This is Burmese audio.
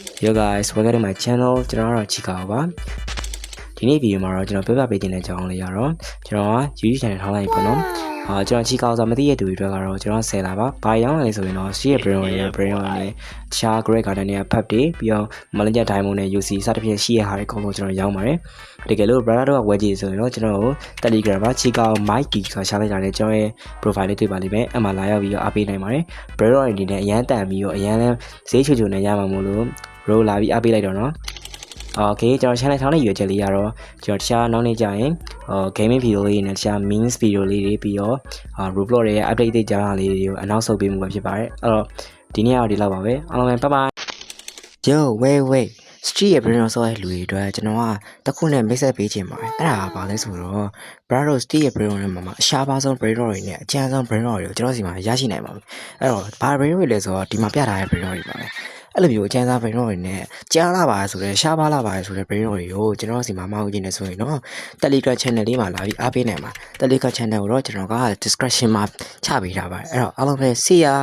Yo guys, welcome to my channel. ကျွန်တော်ကတော့ချီကာပါဒီနေ့ဗီဒီယိုမှာတော့ကျွန်တော်ပြောပြပေးခြင်းတဲ့အကြောင်းလေးရတော့ကျွန်တော်က YouTube channel ထောင်းလိုက်ပေါ့နော်ကျွန်တော်ချီကာဆိုမသိရတဲ့သူတွေအတွက်ကတော့ကျွန်တော်10လာပါဘာရောင်းလာလဲဆိုရင်တော့ရှိရ brain ရဲ့ brain နဲ့တခြား great garden တွေကဖတ်ပြီးပြီးတော့ Malaysia Diamond နဲ့ UC စသဖြင့်ရှိရဟာတွေအကုန်လုံးကျွန်တော်ရောင်းပါတယ်တကယ်လို့ brother တို့ကဝယ်ကြည့်ဆိုရင်တော့ကျွန်တော်ကို Telegram မှာချီကာ Mikey ဆိုတာရှာလိုက်တာနဲ့ကျွန်တော်ရဲ့ profile လေးတွေ့ပါလိမ့်မယ်အမှလာရောက်ပြီးတော့အားပေးနိုင်ပါတယ် brain အနေနဲ့အရန်တန်ပြီးတော့အရန်လည်းဈေးချိုချိုနဲ့ရမှာမို့လို့ bro လာပြီးအားပေးလိုက်တော့နော်โอเคကျွန်တော် channel ထောင်းတဲ့ရွေးချက်လေးရတော့ကျွန်တော်တခြားနောက်နေ့ကျရင်gaming video လေးနဲ့တခြား memes video လေးတွေပြီးတော့ Roblox ရဲ့ update တွေကြားတာလေးတွေကို announce လုပ်ပေးမှုပဲဖြစ်ပါတယ်အဲ့တော့ဒီနေ့ကတော့ဒီလောက်ပါပဲအားလုံးပဲ bye bye yo wait street ရဲ့ brain ဆော့ရဲ့လူတွေအတွက်ကျွန်တော်ကတခုနဲ့ mix ပေးခြင်းပါတယ်အဲ့ဒါကဘာလဲဆိုတော့ brother street ရဲ့ brain နဲ့မှာအရှားပါဆုံး brain တွေနဲ့အကျန်းဆုံး brain တွေကိုကျွန်တော်စီမှာရရှိနိုင်ပါဘူးအဲ့တော့ဘာ brain တွေလဲဆိုတော့ဒီမှာပြထားတဲ့ brain တွေပါပဲအဲ့လိုမျိုးအကျန်းစား brain တွေနဲ့ကြားလာပါဆိုတဲ့ရှားပါလာပါဆိုတဲ့ brain တွေကိုကျွန်တော်စီမှာမဟုတ်ခြင်းနဲ့ဆိုရင်တော့ Telegram channel လေးမှာလာပြီးအားပေးနိုင်ပါ Telegram channel ကိုတော့ကျွန်တော်က description မှာချပေးထားပါတယ်အဲ့တော့အားလုံးပဲ see ya